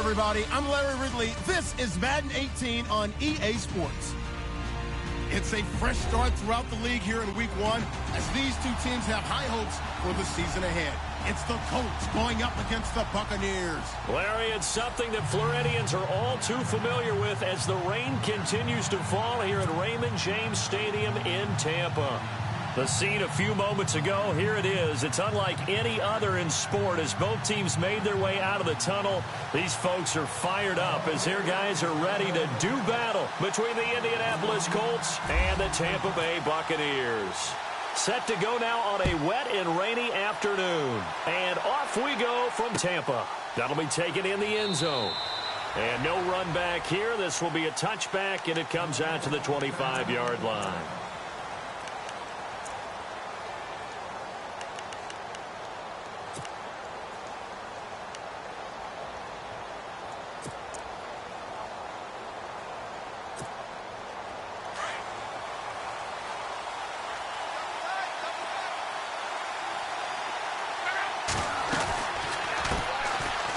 everybody. I'm Larry Ridley. This is Madden 18 on EA Sports. It's a fresh start throughout the league here in Week 1 as these two teams have high hopes for the season ahead. It's the Colts going up against the Buccaneers. Larry, it's something that Floridians are all too familiar with as the rain continues to fall here at Raymond James Stadium in Tampa. The scene a few moments ago, here it is. It's unlike any other in sport as both teams made their way out of the tunnel. These folks are fired up as their guys are ready to do battle between the Indianapolis Colts and the Tampa Bay Buccaneers. Set to go now on a wet and rainy afternoon. And off we go from Tampa. That'll be taken in the end zone. And no run back here. This will be a touchback, and it comes out to the 25-yard line.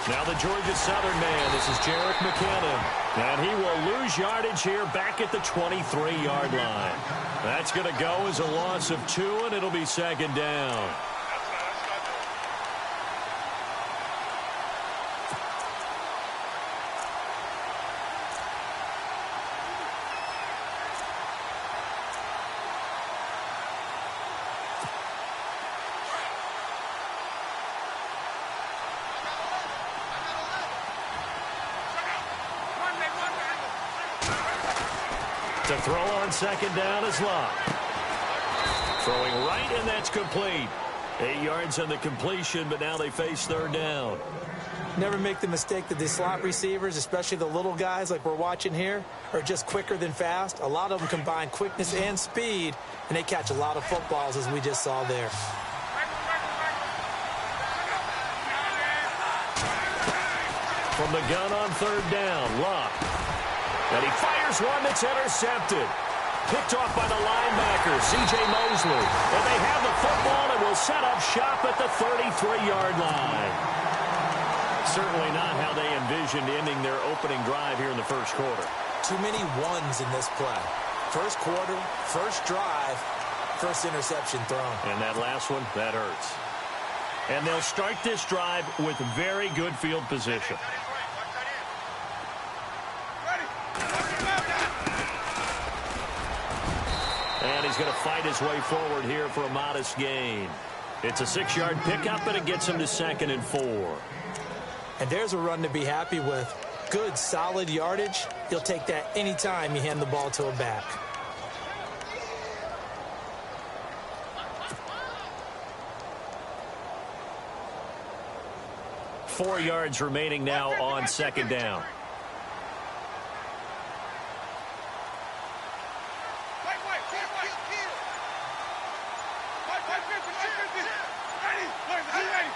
Now the Georgia Southern man, this is Jerick McKinnon. And he will lose yardage here back at the 23-yard line. That's going to go as a loss of 2, and it'll be second down. To throw on second down is Locke. Throwing right, and that's complete. 8 yards on the completion, but now they face third down. Never make the mistake that the slot receivers, especially the little guys like we're watching here, are just quicker than fast. A lot of them combine quickness and speed, and they catch a lot of footballs, as we just saw there. From the gun on third down, Locke. And he fires one that's intercepted. Picked off by the linebacker, C.J. Mosley. And they have the football and will set up shop at the 33-yard line. Certainly not how they envisioned ending their opening drive here in the first quarter. Too many ones in this play. First quarter, first drive, first interception thrown. And that last one, that hurts. And they'll start this drive with very good field position. And he's going to fight his way forward here for a modest gain. It's a 6-yard pickup, and it gets him to 2nd and 4. And there's a run to be happy with. Good, solid yardage. He'll take that anytime you hand the ball to a back. Four yards remaining now on second down.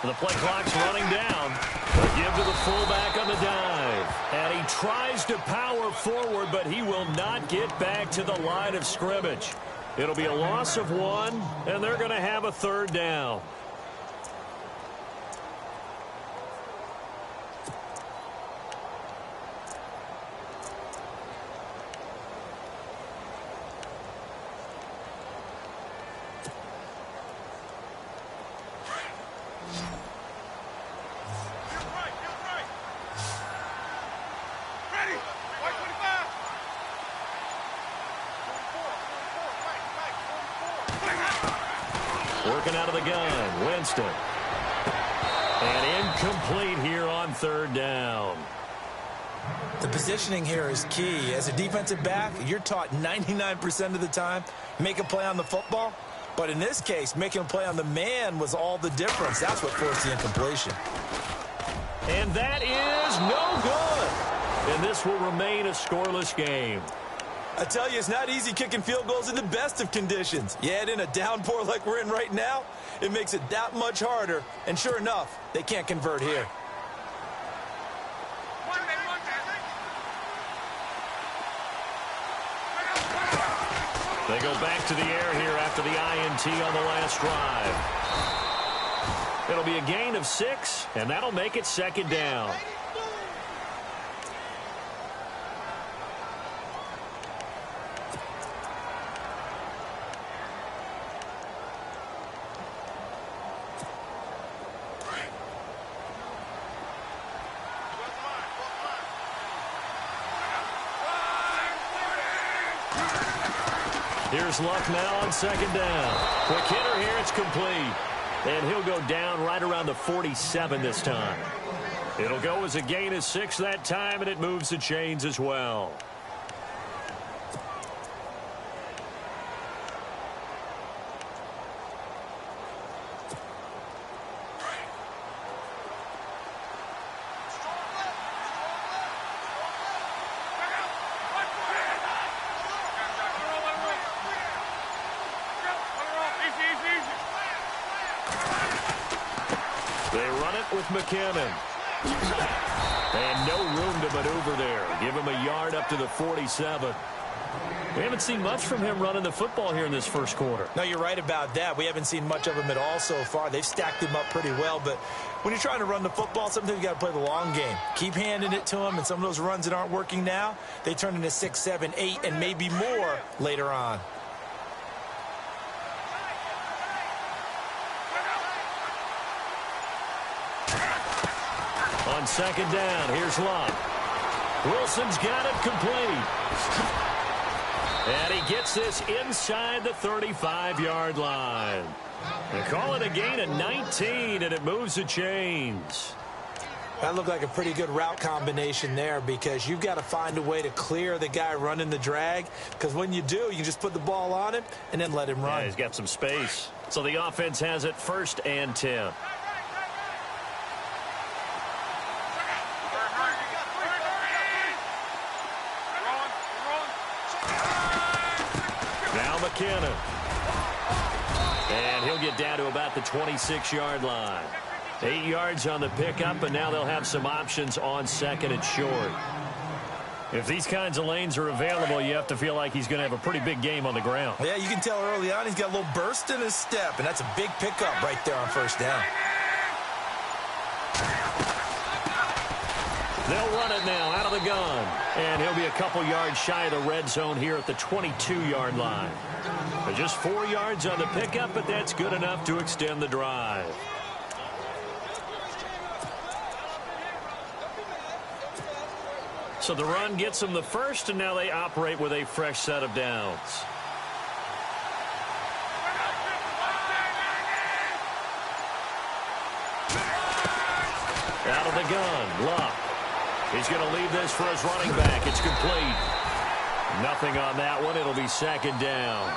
The play clock's running down. A give to the fullback on the dive. And he tries to power forward, but he will not get back to the line of scrimmage. It'll be a loss of 1, and they're going to have a third down. Working out of the gun, Winston. And incomplete here on third down. The positioning here is key. As a defensive back, you're taught 99% of the time, make a play on the football. But in this case, making a play on the man was all the difference. That's what forced the incompletion. And that is no good. And this will remain a scoreless game. I tell you, it's not easy kicking field goals in the best of conditions. Yet in a downpour like we're in right now, it makes it that much harder. And sure enough, they can't convert here. They go back to the air here after the INT on the last drive. It'll be a gain of 6, and that'll make it second down. Here's Luck now on second down. Quick hitter here, it's complete. And he'll go down right around the 47 this time. It'll go as a gain of 6 that time, and it moves the chains as well. They run it with McKinnon. And no room to maneuver there. Give him a yard up to the 47. We haven't seen much from him running the football here in this first quarter. No, you're right about that. We haven't seen much of him at all so far. They've stacked him up pretty well. But when you're trying to run the football, sometimes you got to play the long game. Keep handing it to him, and some of those runs that aren't working now, they turn into 6, 7, 8, and maybe more later on. On second down, here's Luck. Wilson's got it complete. And he gets this inside the 35-yard line. They call it a gain of 19, and it moves the chains. That looked like a pretty good route combination there, because you've got to find a way to clear the guy running the drag, because when you do, you just put the ball on him and then let him run. Yeah, he's got some space. So the offense has it 1st and 10. Now McKinnon. And he'll get down to about the 26-yard line. 8 yards on the pickup, and now they'll have some options on second and short. If these kinds of lanes are available, you have to feel like he's going to have a pretty big game on the ground. Yeah, you can tell early on he's got a little burst in his step, and that's a big pickup right there on 1st down. They'll run it now out of the gun. And he'll be a couple yards shy of the red zone here at the 22-yard line. But just 4 yards on the pickup, but that's good enough to extend the drive. So the run gets them the first, and now they operate with a fresh set of downs. Out of the gun, Luck. He's going to leave this for his running back. It's complete. Nothing on that one. It'll be second down.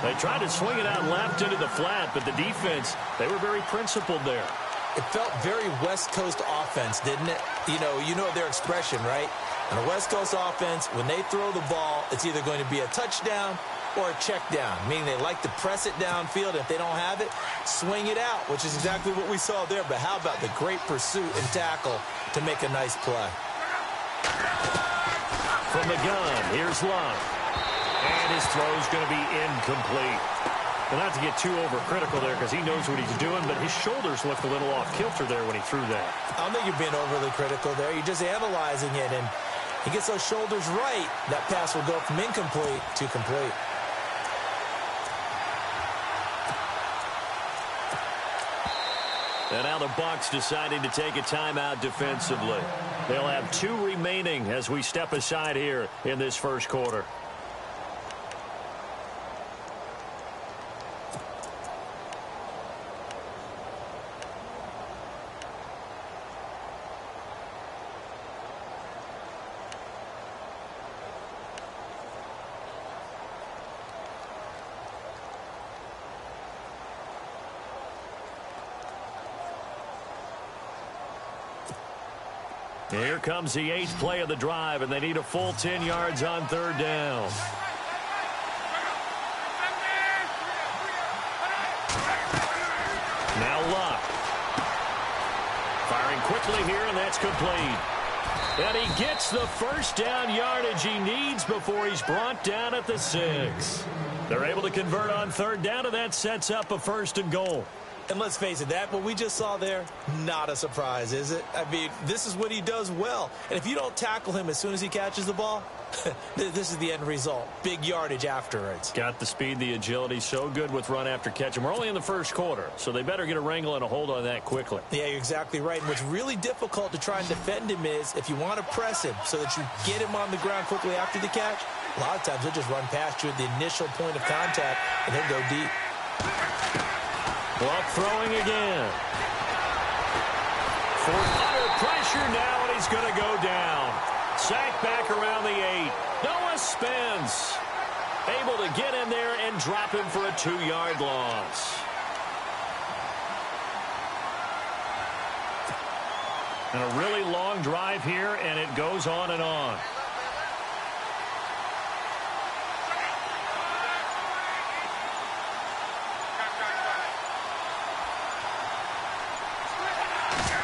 They tried to swing it out left into the flat, but the defense, they were very principled there. It felt very West Coast offense, didn't it? You know their expression, right? On a West Coast offense, when they throw the ball, it's either going to be a touchdown or a check down, meaning they like to press it downfield. If they don't have it, swing it out, which is exactly what we saw there. But how about the great pursuit and tackle to make a nice play? From the gun, here's Luck. And his throw's going to be incomplete. Well, not to get too overcritical there, because he knows what he's doing, but his shoulders looked a little off kilter there when he threw that. I don't think you're being overly critical there. You're just analyzing it, and he gets those shoulders right. That pass will go from incomplete to complete. And now the Bucs deciding to take a timeout defensively. They'll have 2 remaining as we step aside here in this first quarter. Here comes the 8th play of the drive, and they need a full 10 yards on 3rd down. Now Luck. Firing quickly here, and that's complete. And he gets the first down yardage he needs before he's brought down at the 6. They're able to convert on 3rd down, and that sets up a 1st and goal. And let's face it, that what we just saw there, not a surprise, is it? I mean, this is what he does well. And if you don't tackle him as soon as he catches the ball, this is the end result. Big yardage afterwards. Got the speed, the agility, so good with run after catch. And we're only in the first quarter, so they better get a wrangle and a hold on that quickly. Yeah, you're exactly right. And what's really difficult to try and defend him is if you want to press him so that you get him on the ground quickly after the catch, A lot of times he'll just run past you at the initial point of contact, and he'll go deep. Well, throwing again. Under pressure now, and he's going to go down. Sacked back around the 8. Noah Spence able to get in there and drop him for a 2-yard loss. And a really long drive here, and it goes on and on.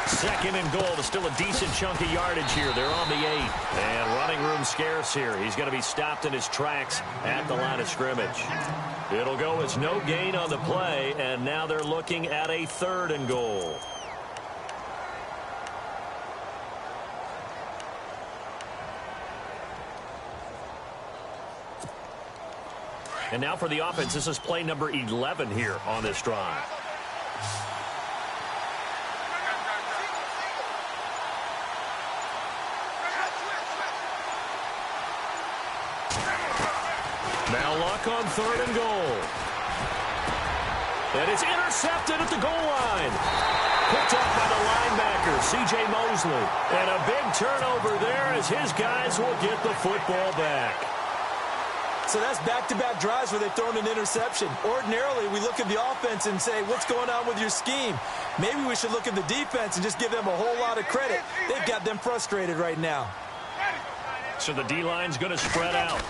Second and goal. Still a decent chunk of yardage here. They're on the 8. And running room scarce here. He's going to be stopped in his tracks at the line of scrimmage. It'll go as no gain on the play, and now they're looking at a 3rd and goal. And now for the offense, this is play number 11 here on this drive. Now Luck on 3rd and goal. And it's intercepted at the goal line. Picked up by the linebacker, C.J. Mosley. And a big turnover there as his guys will get the football back. So that's back-to-back drives where they've thrown an interception. Ordinarily, we look at the offense and say, what's going on with your scheme? Maybe we should look at the defense and just give them a whole lot of credit. They've got them frustrated right now. So the D-line's going to spread out.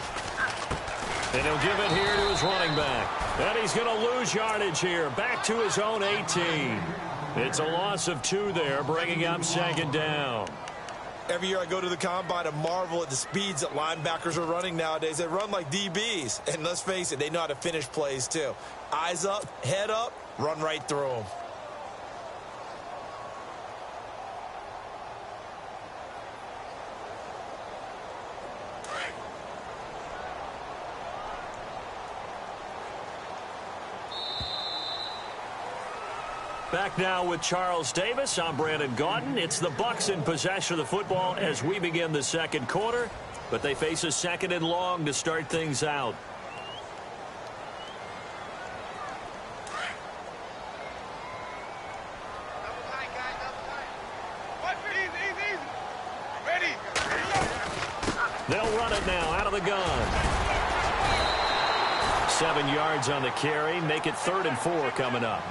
And he'll give it here to his running back. And he's going to lose yardage here. Back to his own 18. It's a loss of 2 there, bringing up 2nd down. Every year I go to the combine and marvel at the speeds that linebackers are running nowadays. They run like DBs. And let's face it, they know how to finish plays too. Eyes up, head up, run right through them. Back now with Charles Davis. I'm Brandon Gaudin. It's the Bucs in possession of the football as we begin the 2nd quarter. But they face a 2nd and long to start things out. They'll run it now out of the gun. 7 yards on the carry. Make it 3rd and 4 coming up.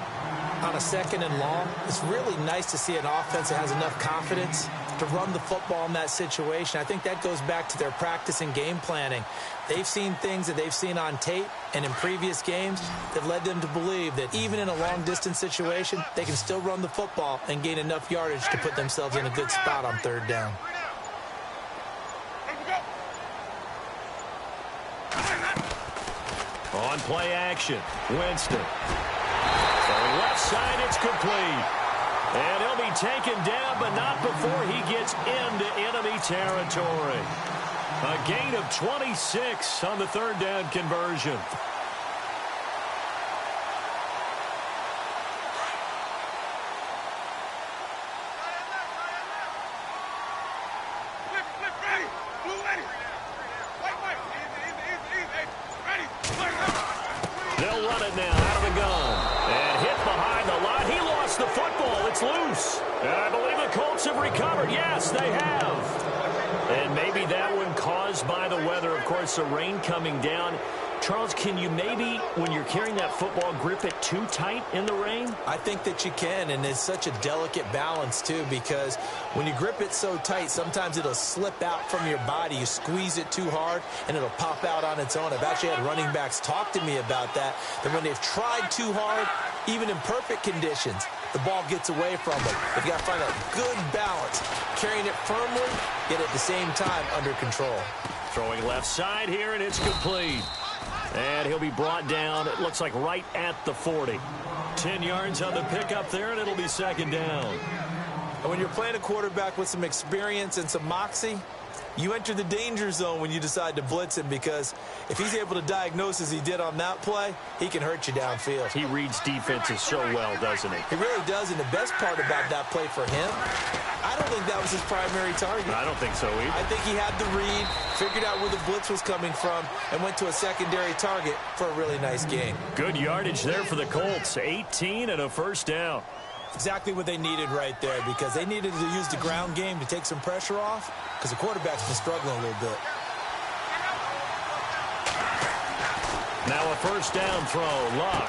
On a 2nd and long, it's really nice to see an offense that has enough confidence to run the football in that situation. I think that goes back to their practice and game planning. They've seen things that they've seen on tape and in previous games that led them to believe that even in a long-distance situation, they can still run the football and gain enough yardage to put themselves in a good spot on 3rd down. On play action, Winston. Left side, it's complete. And he'll be taken down, but not before he gets into enemy territory. A gain of 26 on the 3rd down conversion. They'll run it now out of the gun. And hit behind the line. He lost the football. It's loose. And I believe the Colts have recovered. Yes, they have. And maybe that one caused by the weather. Of course, the rain coming down. Charles, can you maybe, when you're carrying that football, grip it too tight in the rain? I think that you can, and it's such a delicate balance, too, because when you grip it so tight, sometimes it'll slip out from your body. You squeeze it too hard, and it'll pop out on its own. I've actually had running backs talk to me about that when they've tried too hard, even in perfect conditions, the ball gets away from them. They've got to find a good balance, carrying it firmly, yet at the same time under control. Throwing left side here, and it's complete. And he'll be brought down, it looks like right at the 40. 10 yards on the pickup there, and it'll be 2nd down. And when you're playing a quarterback with some experience and some moxie, You enter the danger zone when you decide to blitz him, because if he's able to diagnose as he did on that play, he can hurt you downfield. He reads defenses so well, doesn't he? He really does, and the best part about that play for him, I don't think that was his primary target. I don't think so either. I think he had the read, figured out where the blitz was coming from, and went to a secondary target for a really nice gain. Good yardage there for the Colts. 18 and a first down. Exactly what they needed right there, because they needed to use the ground game to take some pressure off, because the quarterback's been struggling a little bit. Now a first down throw. Luck.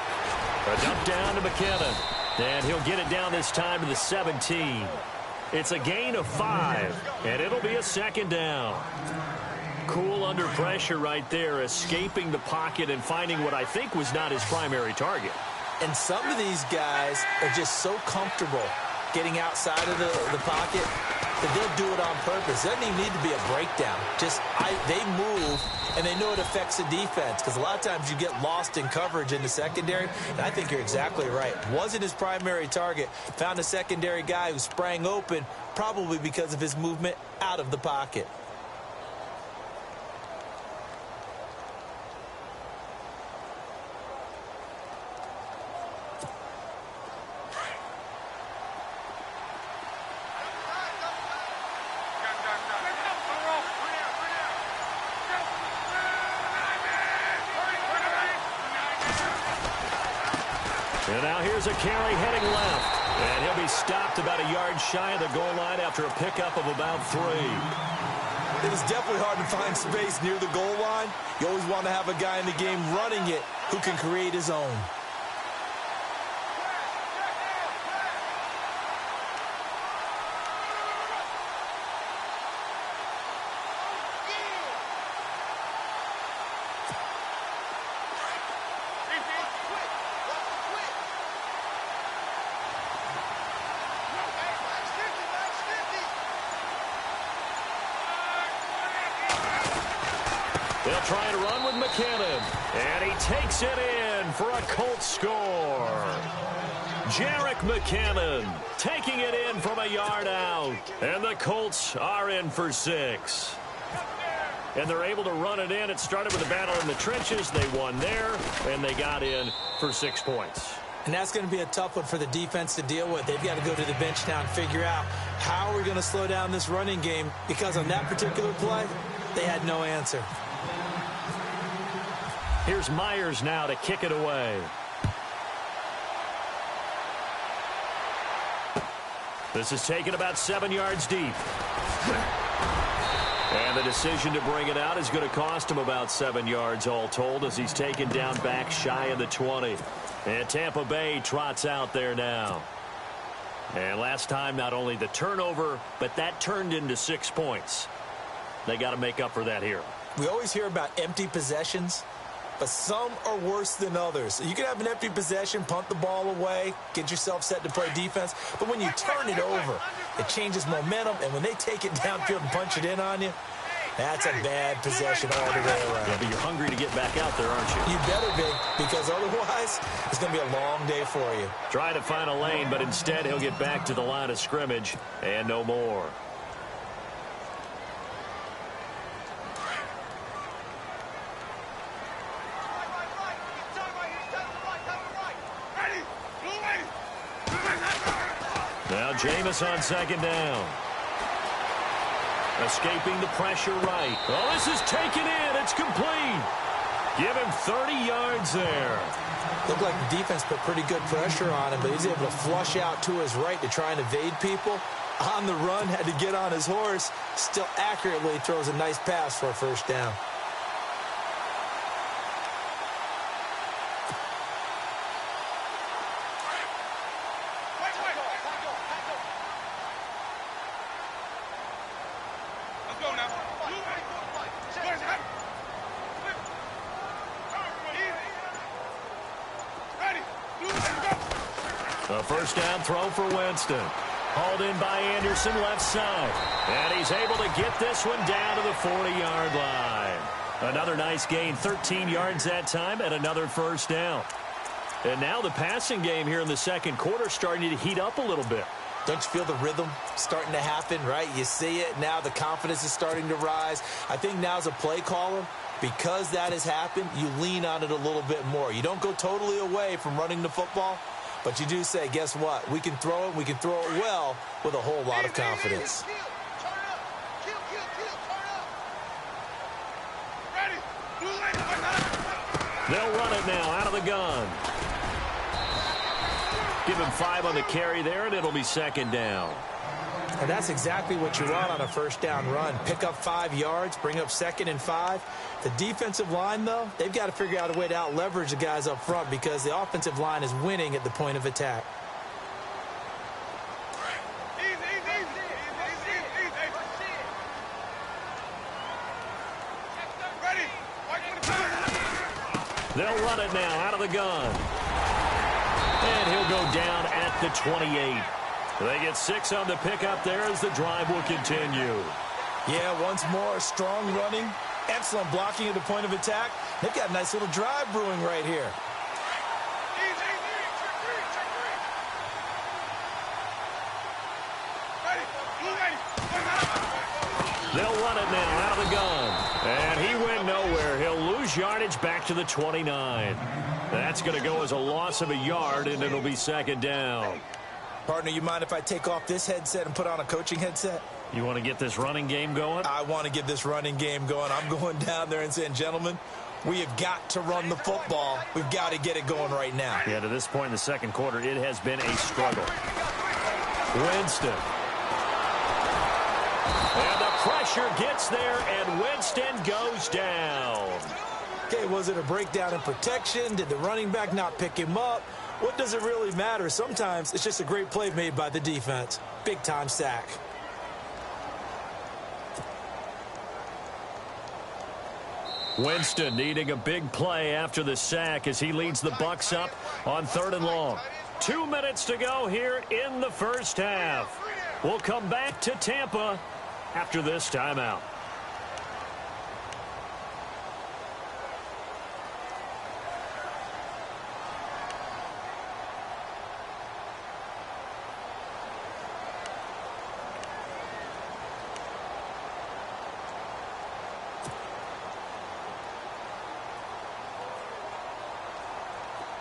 A dump down to McKinnon. And he'll get it down this time to the 17. It's a gain of 5, and it'll be a second down. Cool under pressure right there, escaping the pocket and finding what I think was not his primary target. And some of these guys are just so comfortable getting outside of the pocket that they'll do it on purpose. It doesn't even need to be a breakdown. They move, and they know it affects the defense, because a lot of times you get lost in coverage in the secondary, and I think you're exactly right. Wasn't his primary target. Found a secondary guy who sprang open, probably because of his movement out of the pocket. And now here's a carry heading left. And he'll be stopped about a yard shy of the goal line after a pickup of about 3. It is definitely hard to find space near the goal line. You always want to have a guy in the game running it who can create his own. They'll try and run with McKinnon. And he takes it in for a Colts score. Jerick McKinnon taking it in from a yard out. And the Colts are in for 6. And they're able to run it in. It started with a battle in the trenches. They won there, and they got in for 6 points. And that's going to be a tough one for the defense to deal with. They've got to go to the bench now and figure out how we're going to slow down this running game, because on that particular play, they had no answer. Here's Myers now to kick it away. This is taken about 7 yards deep. And the decision to bring it out is going to cost him about 7 yards all told, as he's taken down back shy of the 20. And Tampa Bay trots out there now. And last time, not only the turnover, but that turned into 6 points. They got to make up for that here. We always hear about empty possessions, but some are worse than others. You can have an empty possession, punt the ball away, get yourself set to play defense, but when you turn it over, it changes momentum, and when they take it downfield and punch it in on you, that's a bad possession all the way around. Yeah, but you're hungry to get back out there, aren't you? You better be, because otherwise it's going to be a long day for you. Try to find a lane, but instead he'll get back to the line of scrimmage and no more. Now Jameis on second down. Escaping the pressure right. Oh, this is taken in. It's complete. Give him 30 yards there. Looked like the defense put pretty good pressure on him, but he's able to flush out to his right to try and evade people. On the run, had to get on his horse. Still accurately throws a nice pass for a first down. A first down throw for Winston. Hauled in by Anderson, left side. And he's able to get this one down to the 40-yard line. Another nice gain, 13 yards that time, and another first down. And now the passing game here in the second quarter starting to heat up a little bit. Don't you feel the rhythm starting to happen, right? You see it. Now the confidence is starting to rise. I think now as a play caller, because that has happened, you lean on it a little bit more. You don't go totally away from running the football, but you do say, guess what? We can throw it. We can throw it well with a whole lot of confidence. They'll run it now out of the gun. Give him 5 on the carry there, and it'll be second down. And that's exactly what you want on a first down run. Pick up 5 yards, bring up 2nd and 5. The defensive line, though, they've got to figure out a way to out-leverage the guys up front because the offensive line is winning at the point of attack. They'll run it now out of the gun. And he'll go down at the 28. They get 6 on the pickup there as the drive will continue. Yeah, once more, strong running, excellent blocking at the point of attack. They've got a nice little drive brewing right here. They'll run it now out of the gun. And he went nowhere. He'll lose yardage back to the 29. That's going to go as a loss of a yard, and it'll be second down. Partner, you mind if I take off this headset and put on a coaching headset? You want to get this running game going? I want to get this running game going. I'm going down there and saying, gentlemen, we have got to run the football. We've got to get it going right now. Yeah, to this point in the second quarter, it has been a struggle. Winston. And the pressure gets there, and Winston goes down. Okay, was it a breakdown in protection? Did the running back not pick him up? What does it really matter? Sometimes it's just a great play made by the defense. Big-time sack. Winston needing a big play after the sack as he leads the Bucs up on 3rd and long. 2 minutes to go here in the first half. We'll come back to Tampa after this timeout.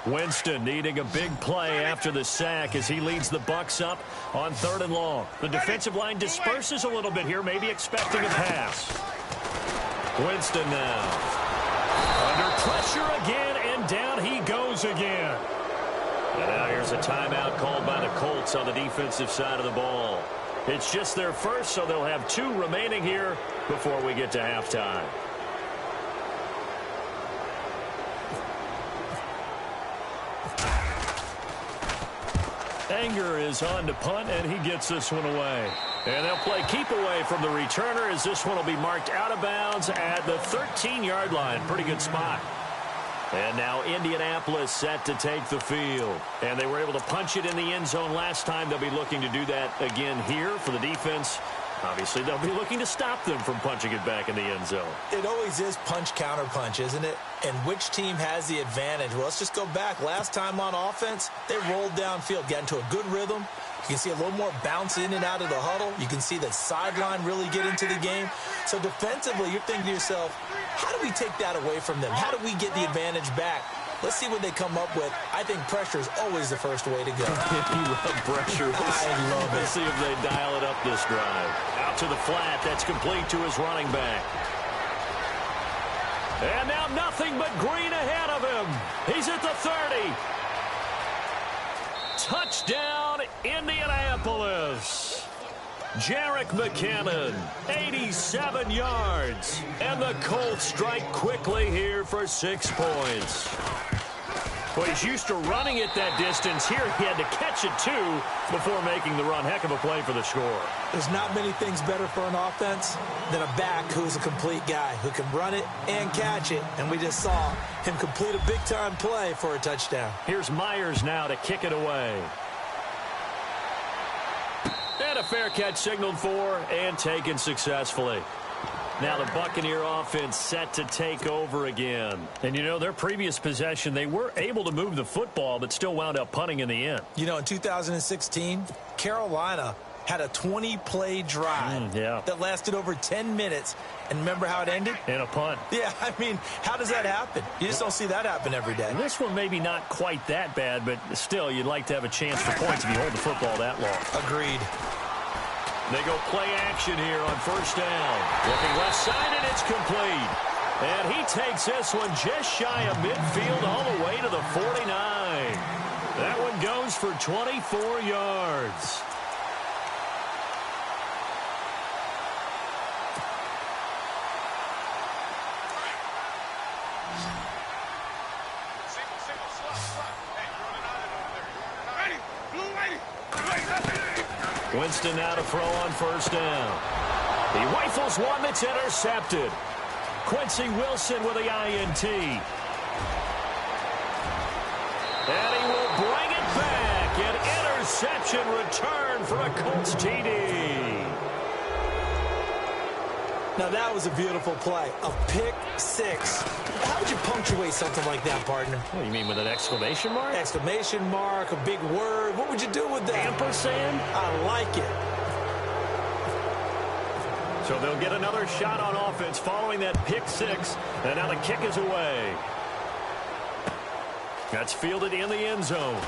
Winston needing a big play after the sack as he leads the Bucs up on 3rd and long. The defensive line disperses a little bit here, maybe expecting a pass. Winston now. Under pressure again, and down he goes again. And now here's a timeout called by the Colts on the defensive side of the ball. It's just their first, so they'll have 2 remaining here before we get to halftime. Anger is on to punt, and he gets this one away. And they'll play keep away from the returner as this one will be marked out of bounds at the 13-yard line. Pretty good spot. And now Indianapolis set to take the field. And they were able to punch it in the end zone last time. They'll be looking to do that again here for the defense. Obviously, they'll be looking to stop them from punching it back in the end zone. It always is punch-counter-punch, isn't it? And which team has the advantage? Well, let's just go back. Last time on offense, they rolled downfield, got into a good rhythm. You can see a little more bounce in and out of the huddle. You can see the sideline really get into the game. So defensively, you're thinking to yourself, how do we take that away from them? How do we get the advantage back? Let's see what they come up with. I think pressure is always the first way to go. You love pressure. I love it. Let's see if they dial it up this drive. Out to the flat. That's complete to his running back. And now nothing but green ahead of him. He's at the 30. Touchdown, Indianapolis. Jerick McKinnon, 87 yards. And the Colts strike quickly here for 6 points. Well, he's used to running it that distance. Here he had to catch it, too, before making the run. Heck of a play for the score. There's not many things better for an offense than a back who's a complete guy, who can run it and catch it. And we just saw him complete a big-time play for a touchdown. Here's Myers now to kick it away. And a fair catch signaled for and taken successfully. Now the Buccaneer offense set to take over again. And, you know, their previous possession, they were able to move the football, but still wound up punting in the end. You know, in 2016, Carolina had a 20-play drive that lasted over 10 minutes. And remember how it ended? In a punt. Yeah, I mean, how does that happen? You just don't see that happen every day. And this one maybe not quite that bad, but still, you'd like to have a chance for points if you hold the football that long. Agreed. They go play action here on first down. Looking left side, and it's complete. And he takes this one just shy of midfield all the way to the 49. That one goes for 24 yards. Winston now to throw on first down. He rifles one that's intercepted. Quincy Wilson with the INT. And he will bring it back. An interception return for a Colts TD. Now, that was a beautiful play. A pick six. How would you punctuate something like that, partner? What do you mean, with an exclamation mark? Exclamation mark, a big word. What would you do with that? Ampersand? I like it. So they'll get another shot on offense following that pick six. And now the kick is away. That's fielded in the end zone.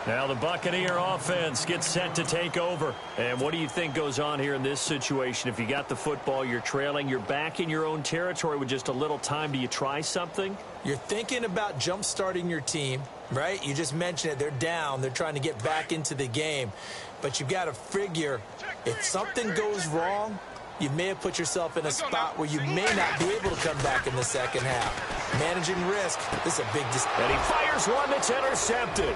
Now the Buccaneer offense gets set to take over. And what do you think goes on here in this situation? If you got the football, you're trailing, you're back in your own territory with just a little time. Do you try something? You're thinking about jump-starting your team, right? You just mentioned it. They're down. They're trying to get back into the game. But you've got to figure if something goes wrong, you may have put yourself in a spot where you may not be able to come back in the second half. Managing risk, this is a big decision. And he fires one that's intercepted.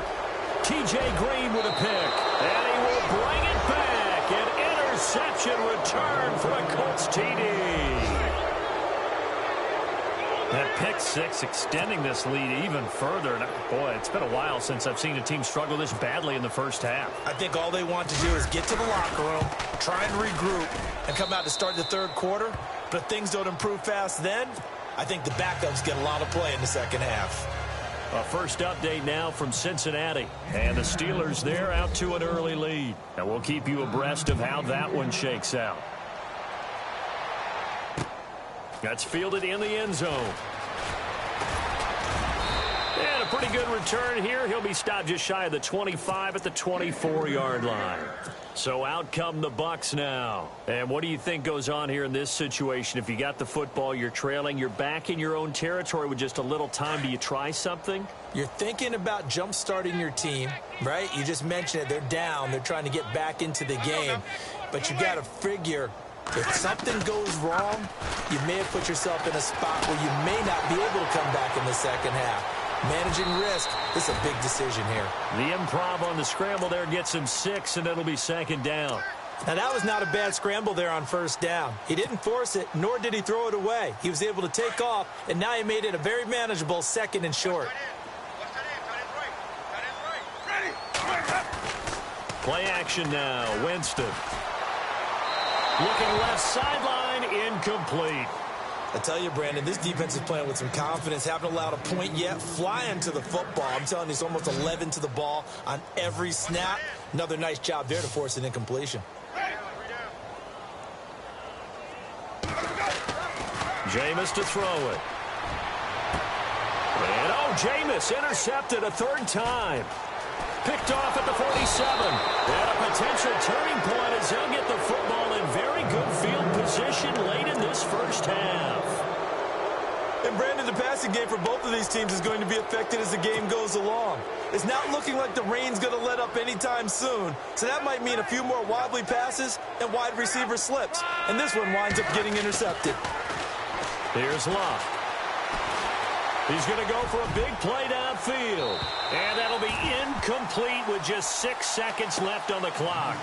T.J. Green with a pick. And he will bring it back. An interception return for a Colts TD. That pick six extending this lead even further. And boy, it's been a while since I've seen a team struggle this badly in the first half. I think all they want to do is get to the locker room, try and regroup, and come out to start the third quarter. But if things don't improve fast then, I think the backups get a lot of play in the second half. A first update now from Cincinnati. And the Steelers, they're out to an early lead. And we'll keep you abreast of how that one shakes out. That's fielded in the end zone. And a pretty good return here. He'll be stopped just shy of the 25 at the 24-yard line. So out come the Bucs now. And what do you think goes on here in this situation? If you got the football, you're trailing, you're back in your own territory with just a little time. Do you try something? You're thinking about jump-starting your team, right? You just mentioned it. They're down. They're trying to get back into the game. But you got to figure if something goes wrong, you may have put yourself in a spot where you may not be able to come back in the second half. Managing risk, this is a big decision here. The improv on the scramble there gets him 6, and it'll be second down. Now, that was not a bad scramble there on first down. He didn't force it, nor did he throw it away. He was able to take off, and now he made it a very manageable second and short. Play action now. Winston. Looking left sideline, incomplete. I tell you, Brandon, this defense is playing with some confidence. Haven't allowed a point yet. Flying to the football. I'm telling you, it's almost 11 to the ball on every snap. Another nice job there to force an incompletion. Jameis to throw it. And, oh, Jameis intercepted a third time. Picked off at the 47. And a potential turning point as they'll get the football in very good field position late in this first half. And, Brandon, the passing game for both of these teams is going to be affected as the game goes along. It's not looking like the rain's going to let up anytime soon. So that might mean a few more wobbly passes and wide receiver slips. And this one winds up getting intercepted. Here's Love. He's going to go for a big play downfield. And that'll be incomplete with just 6 seconds left on the clock.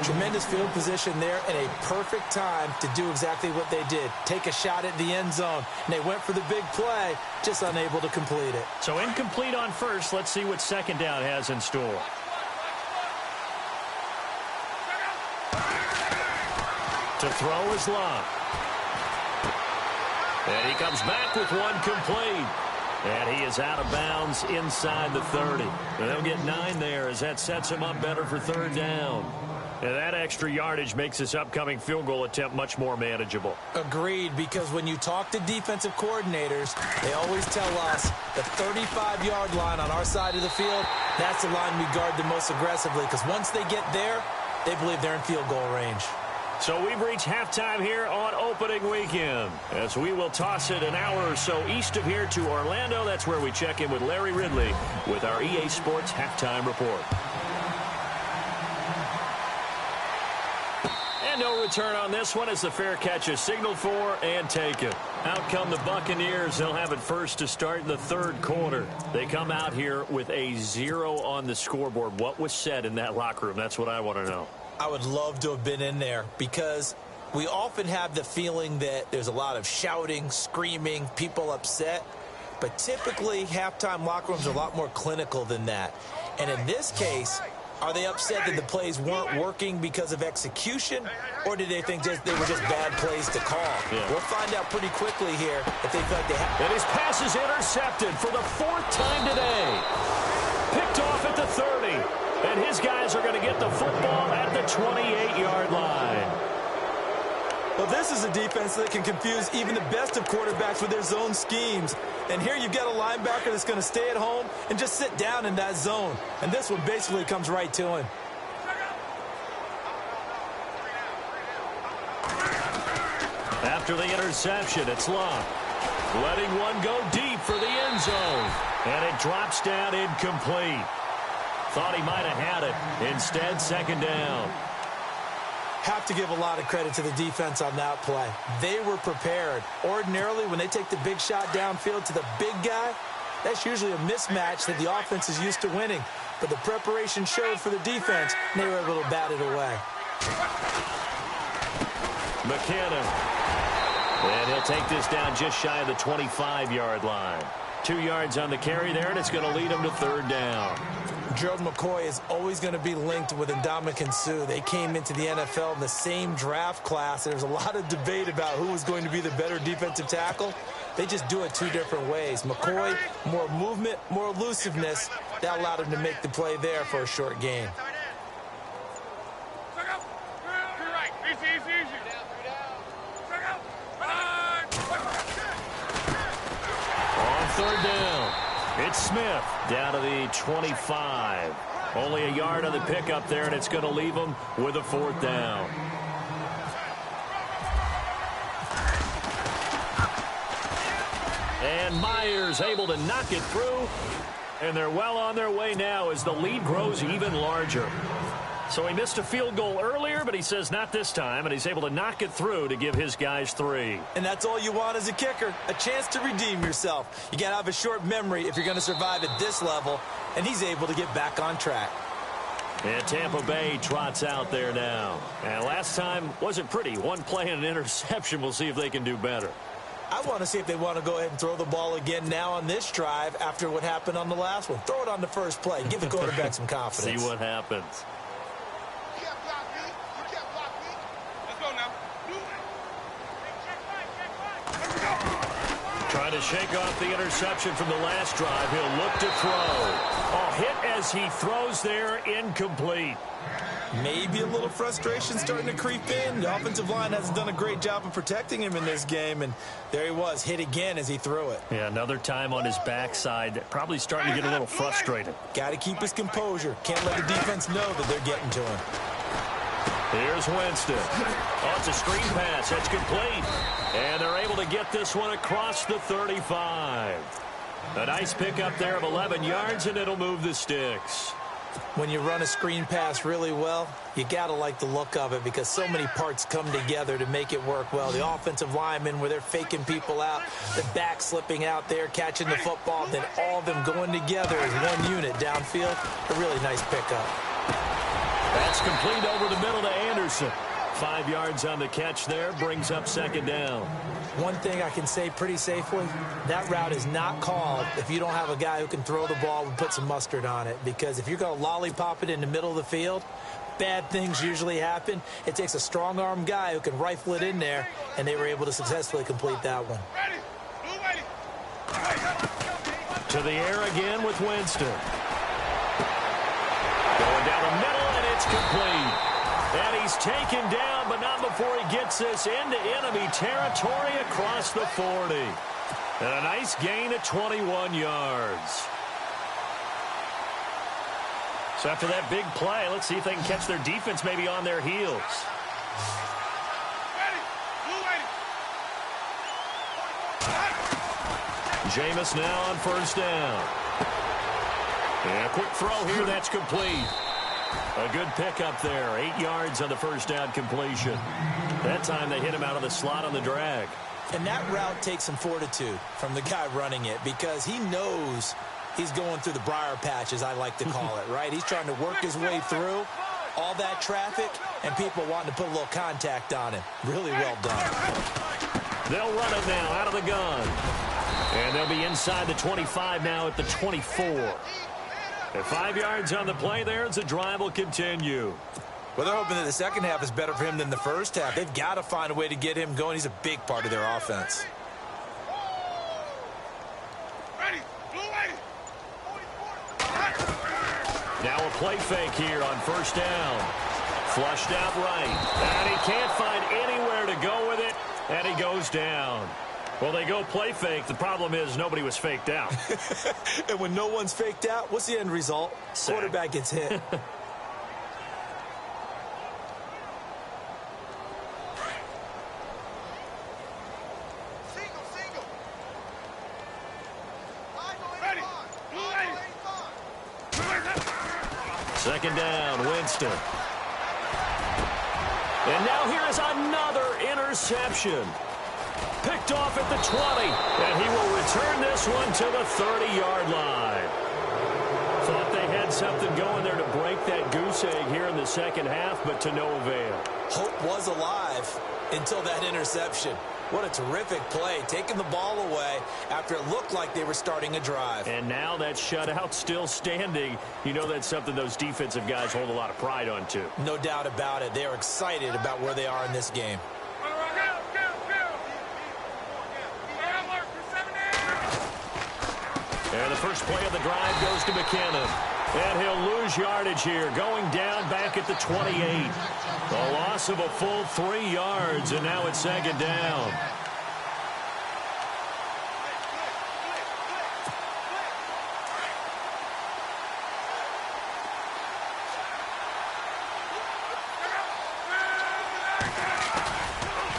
Tremendous field position there and a perfect time to do exactly what they did. Take a shot at the end zone. And they went for the big play, just unable to complete it. So incomplete on first. Let's see what second down has in store. To throw is Love. And he comes back with one complete. And he is out of bounds inside the 30. And they'll get 9 there as that sets him up better for third down. And that extra yardage makes this upcoming field goal attempt much more manageable. Agreed, because when you talk to defensive coordinators, they always tell us the 35-yard line on our side of the field, that's the line we guard the most aggressively, because once they get there, they believe they're in field goal range. So we've reached halftime here on opening weekend, as we will toss it an hour or so east of here to Orlando. That's where we check in with Larry Ridley with our EA Sports Halftime Report. And no return on this one as the fair catch is signaled for and taken. Out come the Buccaneers. They'll have it first to start in the third quarter. They come out here with a 0 on the scoreboard. What was said in that locker room? That's what I want to know. I would love to have been in there, because we often have the feeling that there's a lot of shouting, screaming, people upset. But typically, halftime locker rooms are a lot more clinical than that. And in this case, are they upset that the plays weren't working because of execution, or did they think they were just bad plays to call? Yeah. We'll find out pretty quickly here if they feel like they have. And his pass is intercepted for the 4th time today. Picked off at the 30. And his guys are going to get the football at the 28-yard line. Well, this is a defense that can confuse even the best of quarterbacks with their zone schemes. And here you've got a linebacker that's going to stay at home and just sit down in that zone. And this one basically comes right to him. After the interception, it's Love. Letting one go deep for the end zone. And it drops down incomplete. Thought he might have had it. Instead, second down. Have to give a lot of credit to the defense on that play. They were prepared. Ordinarily, when they take the big shot downfield to the big guy, that's usually a mismatch that the offense is used to winning. But the preparation showed for the defense, and they were able to bat it away. McKinnon. And he'll take this down just shy of the 25-yard line. 2 yards on the carry there, and it's going to lead him to third down. Gerald McCoy is always going to be linked with Ndamukong Suh. They came into the NFL in the same draft class. There's a lot of debate about who was going to be the better defensive tackle. They just do it 2 different ways. McCoy, more movement, more elusiveness. That allowed him to make the play there for a short gain. On third down. It's Smith down to the 25. Only a yard on the pickup there, and it's going to leave him with a 4th down. And Myers able to knock it through. And they're well on their way now as the lead grows even larger. So he missed a field goal earlier, but he says not this time, and he's able to knock it through to give his guys 3. And that's all you want as a kicker, a chance to redeem yourself. You got to have a short memory if you're going to survive at this level, and he's able to get back on track. And Tampa Bay trots out there now. And last time wasn't pretty. 1 play and an interception. We'll see if they can do better. I want to see if they want to go ahead and throw the ball again now on this drive after what happened on the last one. Throw it on the first play. Give the quarterback some confidence. See what happens. Trying to shake off the interception from the last drive. He'll look to throw. Oh, hit as he throws there, incomplete. Maybe a little frustration starting to creep in. The offensive line hasn't done a great job of protecting him in this game, and there he was, hit again as he threw it. Yeah, another time on his backside. Probably starting to get a little frustrated. Got to keep his composure. Can't let the defense know that they're getting to him. Here's Winston. Oh, it's a screen pass. That's complete. And they're able to get this one across the 35. A nice pickup there of 11 yards, and it'll move the sticks. When you run a screen pass really well, you got to like the look of it because so many parts come together to make it work well. The offensive linemen where they're faking people out, the back slipping out there, catching the football, then all of them going together as one unit downfield. A really nice pickup. That's complete over the middle to Anderson. 5 yards on the catch there, brings up second down. One thing I can say pretty safely, that route is not called if you don't have a guy who can throw the ball and put some mustard on it. Because if you're going to lollipop it in the middle of the field, bad things usually happen. It takes a strong-arm guy who can rifle it in there, and they were able to successfully complete that one. To the air again with Winston. Going down the middle, and it's complete. And he's taken down, but not before he gets this into enemy territory across the 40. And a nice gain at 21 yards. So after that big play, let's see if they can catch their defense maybe on their heels. Jameis now on first down. And a quick throw here, that's complete. A good pickup there. 8 yards on the first down completion. That time they hit him out of the slot on the drag. And that route takes some fortitude from the guy running it because he knows he's going through the briar patch, as I like to call it, right? He's trying to work his way through all that traffic and people wanting to put a little contact on him. Really well done. They'll run it now out of the gun. And they'll be inside the 25 now at the 24. At 5 yards on the play there as the drive will continue. Well, they're hoping that the second half is better for him than the first half. They've got to find a way to get him going. He's a big part of their offense. Now a play fake here on first down. Flushed out right. And he can't find anywhere to go with it. And he goes down. Well, they go play fake. The problem is nobody was faked out. And when no one's faked out, what's the end result? Sack. Quarterback gets hit. Second down, Winston. And now here is another interception. Picked off at the 20, and he will return this one to the 30-yard line. Thought they had something going there to break that goose egg here in the second half, but to no avail. Hope was alive until that interception. What a terrific play, taking the ball away after it looked like they were starting a drive. And now that shutout still standing. You know that's something those defensive guys hold a lot of pride on, too. No doubt about it. They are excited about where they are in this game. And the first play of the drive goes to McKinnon. And he'll lose yardage here, going down back at the 28. A loss of a full 3 yards, and now it's second down.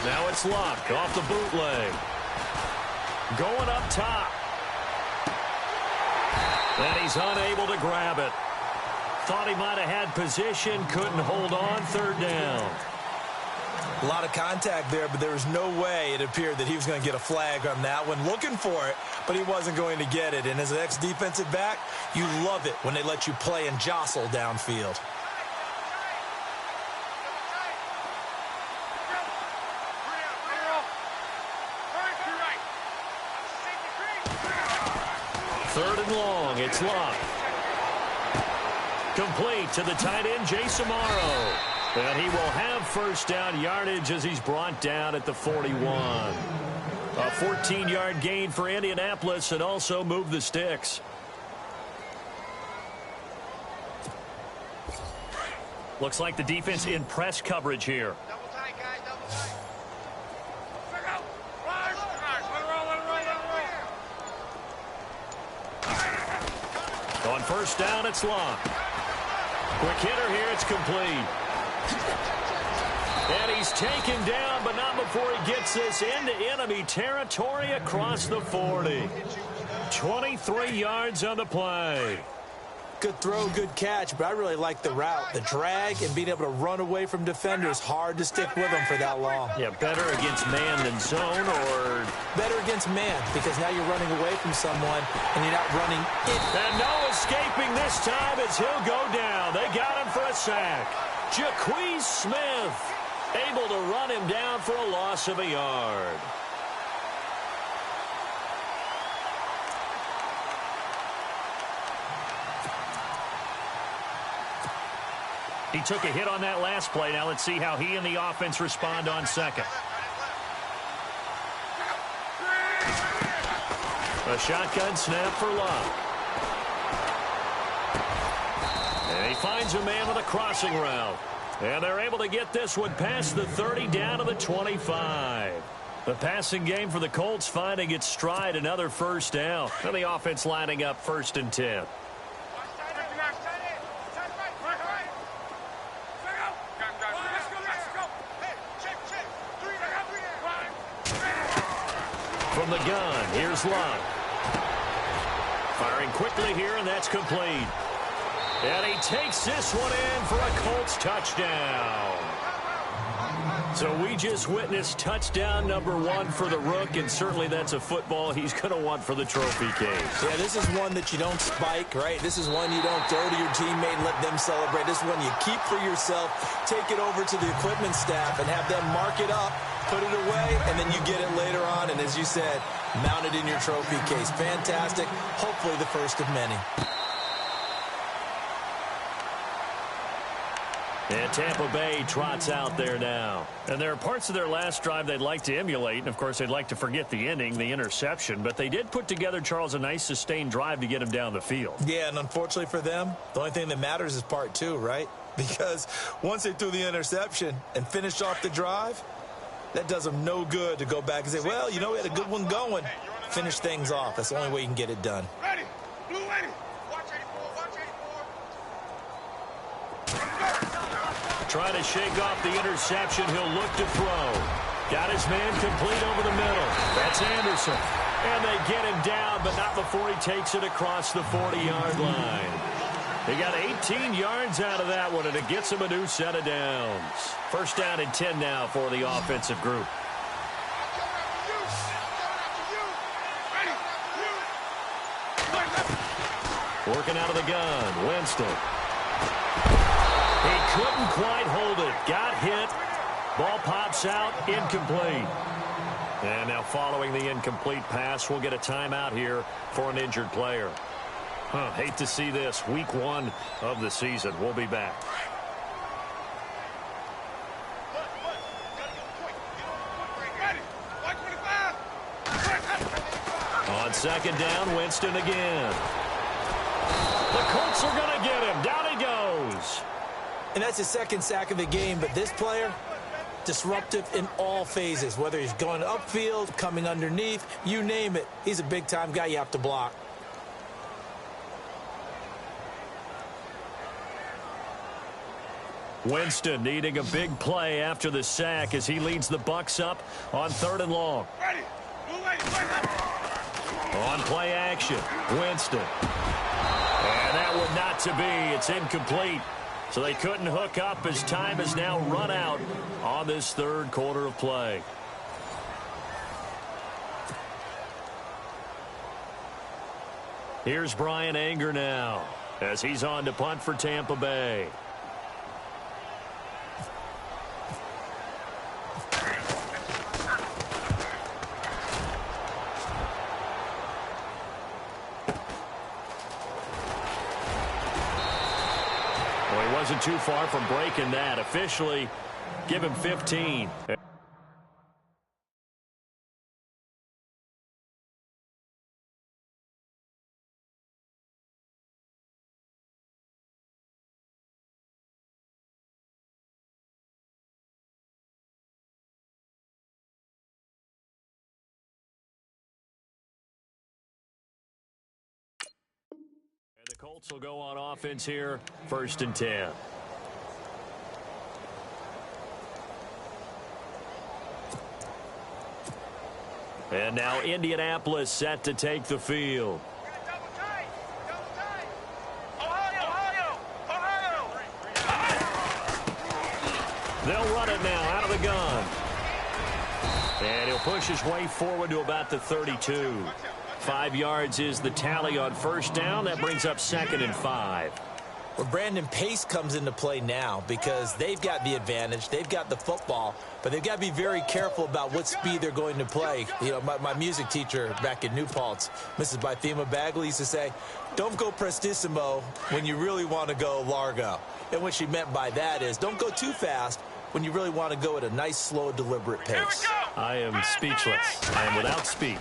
Now it's Luck off the bootleg. Going up top. And he's unable to grab it. Thought he might have had position, couldn't hold on, third down. A lot of contact there, but there was no way it appeared that he was going to get a flag on that one. Looking for it, but he wasn't going to get it. And as an ex-defensive back, you love it when they let you play and jostle downfield. Third and long, it's Luck. Complete to the tight end, Jason Morrow. And he will have first down yardage as he's brought down at the 41. A 14-yard gain for Indianapolis and also moved the sticks. Looks like the defense in press coverage here. Double tight, guys, double tight. On first down, it's Luck. Quick hitter here, it's complete. And he's taken down, but not before he gets this into enemy territory across the 40. 23 yards on the play. Good throw, good catch, but I really like the route. The drag and being able to run away from defenders, hard to stick with them for that long. Yeah, better against man than zone, or better against man, because now you're running away from someone and you're not running in. And no escaping this time as he'll go down. They got him for a sack. Jaquez Smith able to run him down for a loss of a yard. He took a hit on that last play. Now let's see how he and the offense respond on second. A shotgun snap for Love. And he finds a man with a crossing route. And they're able to get this one past the 30 down to the 25. The passing game for the Colts finding its stride, another first down. And the offense lining up 1st and 10. From the gun, here's Love. Firing quickly here, and that's complete. And he takes this one in for a Colts touchdown. So we just witnessed touchdown number 1 for the Rook, and certainly that's a football he's going to want for the trophy case. Yeah, this is one that you don't spike, right? This is one you don't throw to your teammate and let them celebrate. This is one you keep for yourself, take it over to the equipment staff, and have them mark it up, put it away, and then you get it later on, and as you said, mount it in your trophy case. Fantastic. Hopefully the first of many. And Tampa Bay trots out there now. And there are parts of their last drive they'd like to emulate. And, of course, they'd like to forget the ending, the interception. But they did put together, Charles, a nice sustained drive to get him down the field. Yeah, and unfortunately for them, the only thing that matters is part 2, right? Because once they threw the interception and finished off the drive, that does them no good to go back and say, well, you know, we had a good one going. Finish things off. That's the only way you can get it done. Ready. Blue ready. Watch 84. Watch 84. Trying to shake off the interception. He'll look to throw. Got his man complete over the middle. That's Anderson. And they get him down, but not before he takes it across the 40-yard line. He got 18 yards out of that one, and it gets him a new set of downs. 1st down and 10 now for the offensive group. Working out of the gun, Winston. He couldn't quite hold it. Got hit. Ball pops out, incomplete. And now following the incomplete pass, we'll get a timeout here for an injured player. Hate to see this. Week 1 of the season. We'll be back. On 2nd down, Winston again. The Colts are going to get him. Down he goes. And that's his 2nd sack of the game, but this player, disruptive in all phases, whether he's going upfield, coming underneath, you name it. He's a big-time guy you have to block. Winston needing a big play after the sack as he leads the Bucs up on 3rd and long. On play action, Winston. And that one not to be. It's incomplete. So they couldn't hook up as time has now run out on this 3rd quarter of play. Here's Brian Anger now as he's on to punt for Tampa Bay. Well, he wasn't too far from breaking that. Officially, give him 15. The Colts will go on offense here, 1st and 10. And now Indianapolis set to take the field. They'll run it now out of the gun. And he'll push his way forward to about the 32. 5 yards is the tally on 1st down. That brings up 2nd and 5. Well, Brandon, pace comes into play now because they've got the advantage. They've got the football, but they've got to be very careful about what speed they're going to play. You know, my music teacher back in New Paltz, Mrs. Bythema Bagley, used to say, don't go prestissimo when you really want to go largo. And what she meant by that is don't go too fast when you really want to go at a nice, slow, deliberate pace. I am speechless. I am without speech.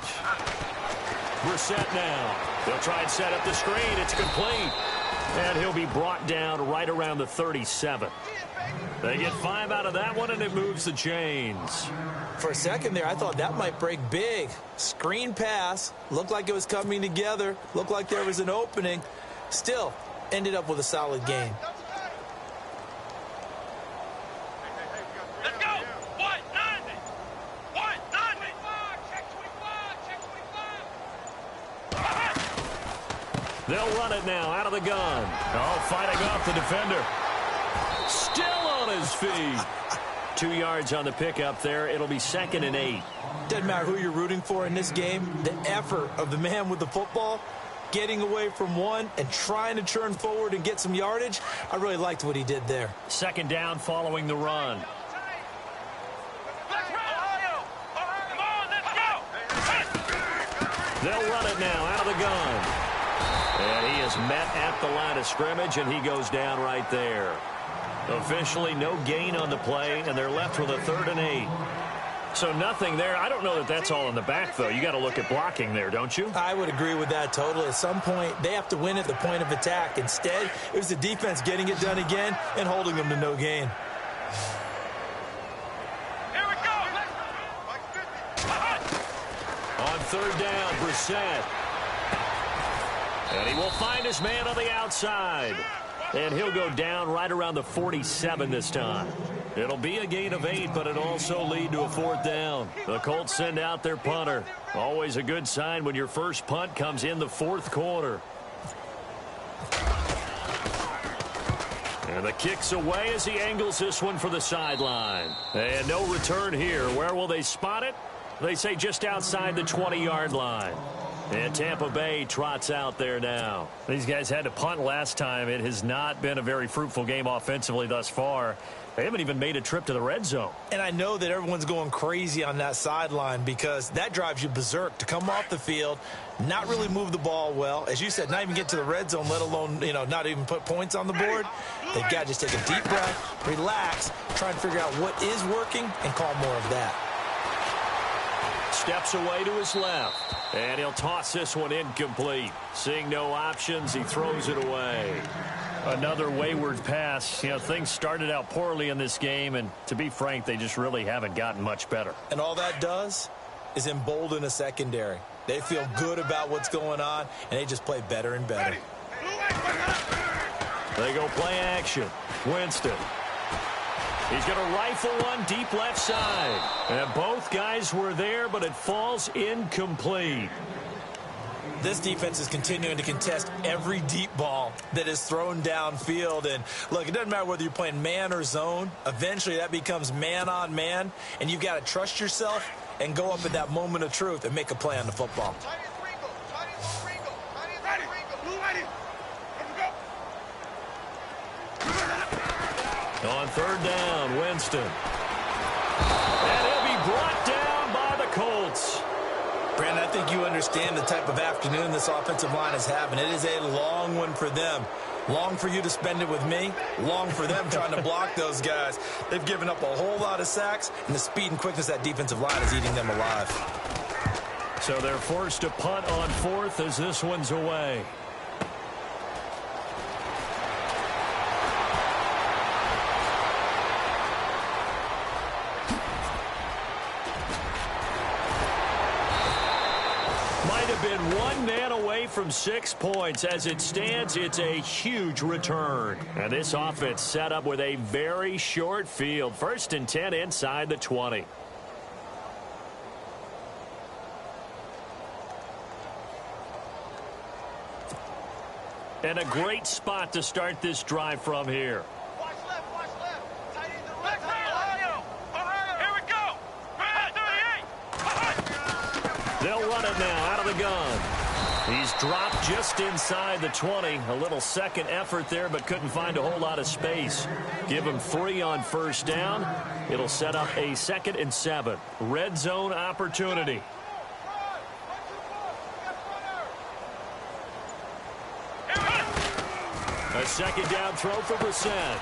Brissett now. They'll try and set up the screen. It's complete. And he'll be brought down right around the 37. They get 5 out of that one, and it moves the chains. For a second there, I thought that might break big. Screen pass. Looked like it was coming together. Looked like there was an opening. Still, ended up with a solid game. Let's go. What? 90. What? 90. Check 25. They'll run it now out of the gun. Oh, fighting off the defender. Still on his feet. 2 yards on the pickup there. It'll be 2nd and 8. Doesn't matter who you're rooting for in this game. The effort of the man with the football, getting away from one and trying to turn forward and get some yardage. I really liked what he did there. 2nd down following the run. Come on, let's go. They'll run it now out of the gun. And he is met at the line of scrimmage, and he goes down right there. Officially no gain on the play, and they're left with a 3rd and 8. So nothing there. I don't know that that's all in the back, though. You got to look at blocking there, don't you? I would agree with that totally. At some point, they have to win at the point of attack. Instead, it was the defense getting it done again and holding them to no gain. Here we go. On 3rd down, Brissett. And he will find his man on the outside. And he'll go down right around the 47 this time. It'll be a gain of 8, but it'll also lead to a 4th down. The Colts send out their punter. Always a good sign when your first punt comes in the 4th quarter. And the kick's away as he angles this one for the sideline. And no return here. Where will they spot it? They say just outside the 20-yard line. And Tampa Bay trots out there now. These guys had to punt last time. It has not been a very fruitful game offensively thus far. They haven't even made a trip to the red zone. And I know that everyone's going crazy on that sideline because that drives you berserk to come off the field, not really move the ball well. As you said, not even get to the red zone, let alone, not even put points on the board. They've got to just take a deep breath, relax, try and figure out what is working and call more of that. Steps away to his left. And he'll toss this one incomplete. Seeing no options, he throws it away. Another wayward pass. Things started out poorly in this game, and to be frank, they just really haven't gotten much better. And all that does is embolden a secondary. They feel good about what's going on, and they just play better and better. They go play action. Winston. He's going to rifle one deep left side. And both guys were there, but it falls incomplete. This defense is continuing to contest every deep ball that is thrown downfield. And, look, it doesn't matter whether you're playing man or zone. Eventually that becomes man on man, and you've got to trust yourself and go up at that moment of truth and make a play on the football. On 3rd down, Winston. And he'll be brought down by the Colts. Brandon, I think you understand the type of afternoon this offensive line is having. It is a long one for them. Long for you to spend it with me. Long for them trying to block those guys. They've given up a whole lot of sacks, and the speed and quickness of that defensive line is eating them alive. So they're forced to punt on 4th as this one's away. Been one man away from 6 points. As it stands, it's a huge return. And this offense set up with a very short field. 1st and 10 inside the 20. And a great spot to start this drive from here. Watch left, watch left. Tight end to the right. Ohio. Here we go. 38. They'll run it now out of the gun. He's dropped just inside the 20. A little second effort there, but couldn't find a whole lot of space. Give him 3 on first down. It'll set up a 2nd and 7. Red zone opportunity. A second down throw for Brissett.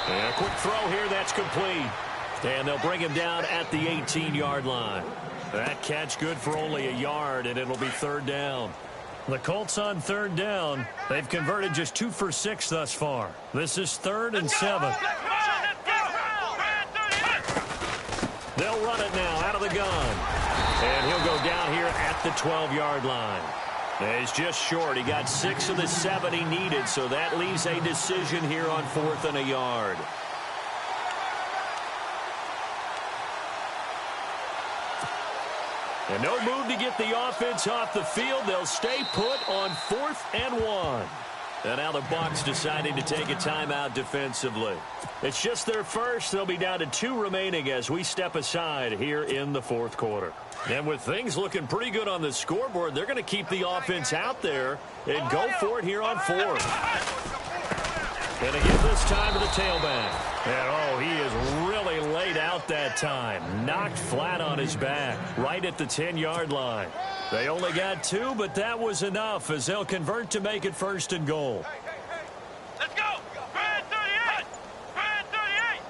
And a quick throw here, that's complete. And they'll bring him down at the 18-yard line. That catch good for only a yard, and it'll be 3rd down. The Colts on 3rd down. They've converted just 2 for 6 thus far. This is 3rd and 7. They'll run it now out of the gun. And he'll go down here at the 12-yard line. He's just short. He got 6 of the 7 he needed, so that leaves a decision here on 4th and a yard. And no move to get the offense off the field. They'll stay put on 4th and 1. And now the Bucs deciding to take a timeout defensively. It's just their first. They'll be down to 2 remaining as we step aside here in the 4th quarter. And with things looking pretty good on the scoreboard, they're going to keep the offense out there and go for it here on 4th. And again this time to the tailback. And he is really laid out that time. Knocked flat on his back right at the 10-yard line. They only got 2, but that was enough as they'll convert to make it 1st and goal. Let's go! Red 38! Red 38!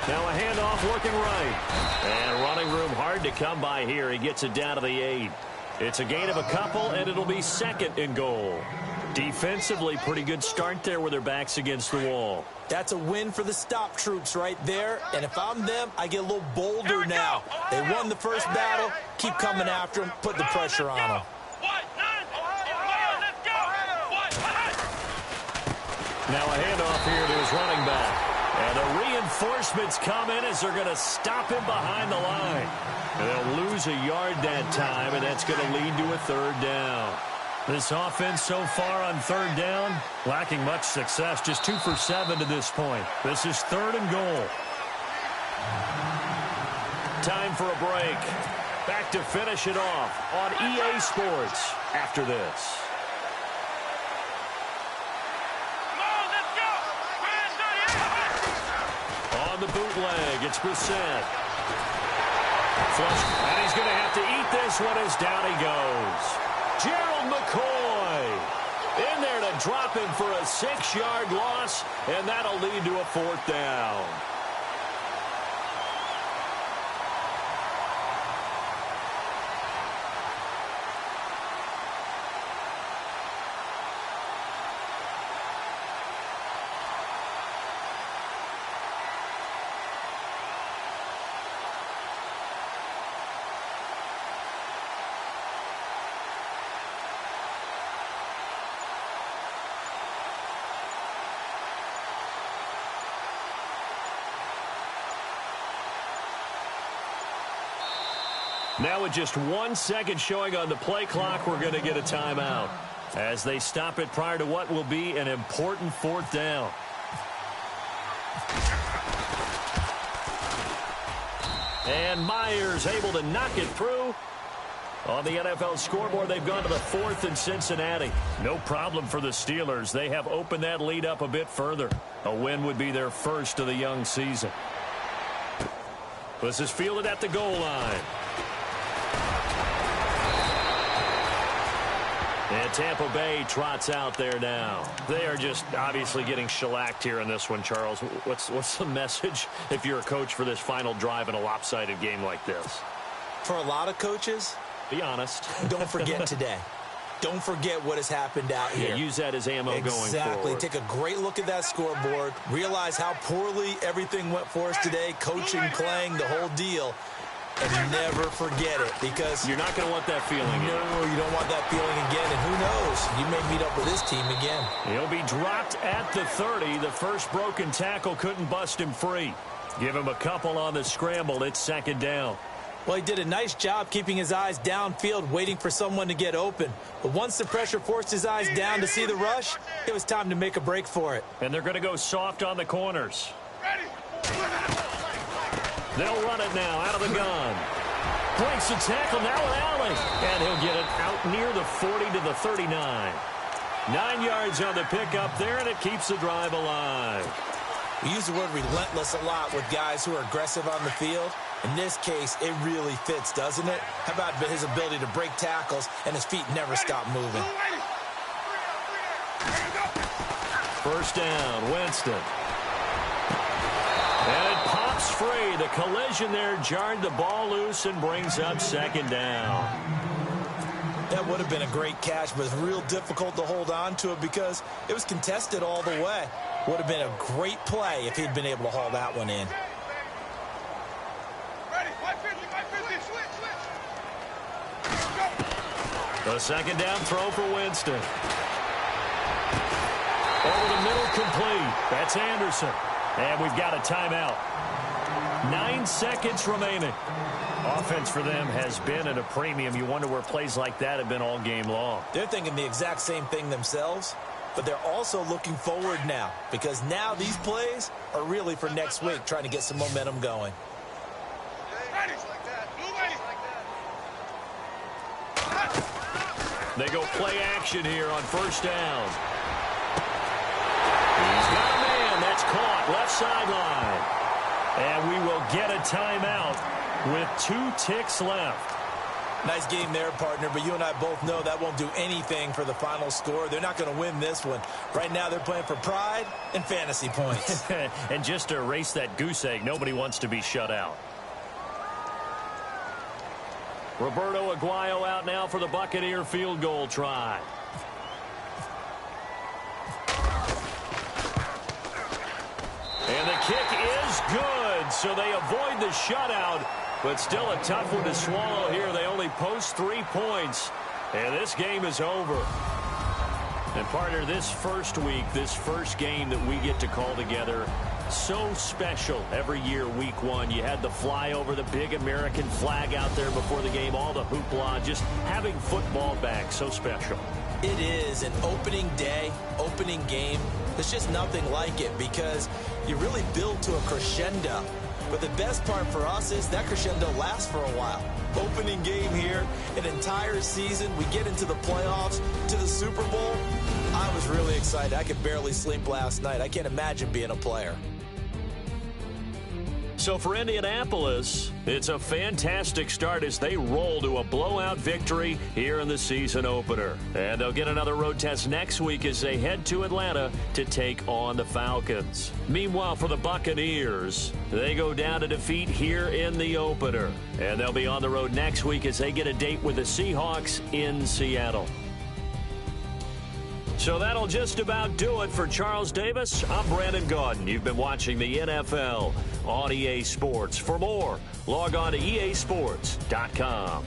Now a handoff looking right. And running room hard to come by here. He gets it down to the 8. It's a gain of a couple, and it'll be 2nd and goal. Defensively, pretty good start there with their backs against the wall. That's a win for the stop troops right there. And if I'm them, I get a little bolder now. They won the first battle. Keep coming after them. Put the pressure on them. Now a handoff here to his running back. And the reinforcements come in as they're going to stop him behind the line. And they'll lose a yard that time, and that's going to lead to a 3rd down. This offense so far on 3rd down, lacking much success, just 2 for 7 to this point. This is 3rd and goal. Time for a break. Back to finish it off on EA Sports after this. On the bootleg, it's Brissett. Flush, and he's going to have to eat this one as down he goes. Gerald McCoy in there to drop him for a 6-yard loss, and that'll lead to a 4th down. Now with just 1 second showing on the play clock, we're going to get a timeout as they stop it prior to what will be an important 4th down. And Myers able to knock it through. On the NFL scoreboard, they've gone to the 4th in Cincinnati. No problem for the Steelers. They have opened that lead up a bit further. A win would be their first of the young season. This is fielded at the goal line. And Tampa Bay trots out there now. They are just obviously getting shellacked here in this one, Charles. What's the message if you're a coach for this final drive in a lopsided game like this? For a lot of coaches, be honest. Don't forget today. Don't forget what has happened out here. Yeah, use that as ammo going forward. Exactly. Take a great look at that scoreboard. Realize how poorly everything went for us today. Coaching, playing, the whole deal. And never forget it, because you're not going to want that feeling again. No, you don't want that feeling again. And who knows? You may meet up with this team again. He'll be dropped at the 30. The first broken tackle couldn't bust him free. Give him a couple on the scramble. It's 2nd down. Well, he did a nice job keeping his eyes downfield, waiting for someone to get open. But once the pressure forced his eyes down to see the rush, it was time to make a break for it. And they're going to go soft on the corners. They'll run it now out of the gun. Breaks the tackle now with Allen. And he'll get it out near the 40 to the 39. 9 yards on the pickup there, and it keeps the drive alive. We use the word relentless a lot with guys who are aggressive on the field. In this case, it really fits, doesn't it? How about his ability to break tackles and his feet never stop moving? First down, Winston. And it pops free. The collision there jarred the ball loose and brings up second down. That would have been a great catch, but it's real difficult to hold on to it because it was contested all the way. Would have been a great play if he'd been able to haul that one in. The second down throw for Winston. Over the middle, complete. That's Anderson. And we've got a timeout. 9 seconds remaining. Offense for them has been at a premium. You wonder where plays like that have been all game long. They're thinking the exact same thing themselves, but they're also looking forward now because now these plays are really for next week, trying to get some momentum going. They go play action here on first down. He's got a man. That's caught left sideline. And we will get a timeout with 2 ticks left. Nice game there, partner, but you and I both know that won't do anything for the final score. They're not going to win this one. Right now they're playing for pride and fantasy points. And just to erase that goose egg, nobody wants to be shut out. Roberto Aguayo out now for the Buccaneer field goal try. And the kick is good, so they avoid the shutout, but still a tough one to swallow here. They only post 3 points, and this game is over. And partner, this first week, this first game that we get to call together, so special every year, week 1. You had the flyover, the big American flag out there before the game, all the hoopla, just having football back, so special. It is an opening day, opening game. There's just nothing like it because you really build to a crescendo. But the best part for us is that crescendo lasts for a while. Opening game here, an entire season. We get into the playoffs, to the Super Bowl. I was really excited. I could barely sleep last night. I can't imagine being a player. So for Indianapolis, it's a fantastic start as they roll to a blowout victory here in the season opener. And they'll get another road test next week as they head to Atlanta to take on the Falcons. Meanwhile, for the Buccaneers, they go down to defeat here in the opener. And they'll be on the road next week as they get a date with the Seahawks in Seattle. So that'll just about do it for Charles Davis. I'm Brandon Gaudin. You've been watching the NFL on EA Sports. For more, log on to easports.com.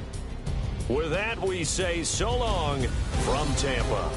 With that, we say so long from Tampa.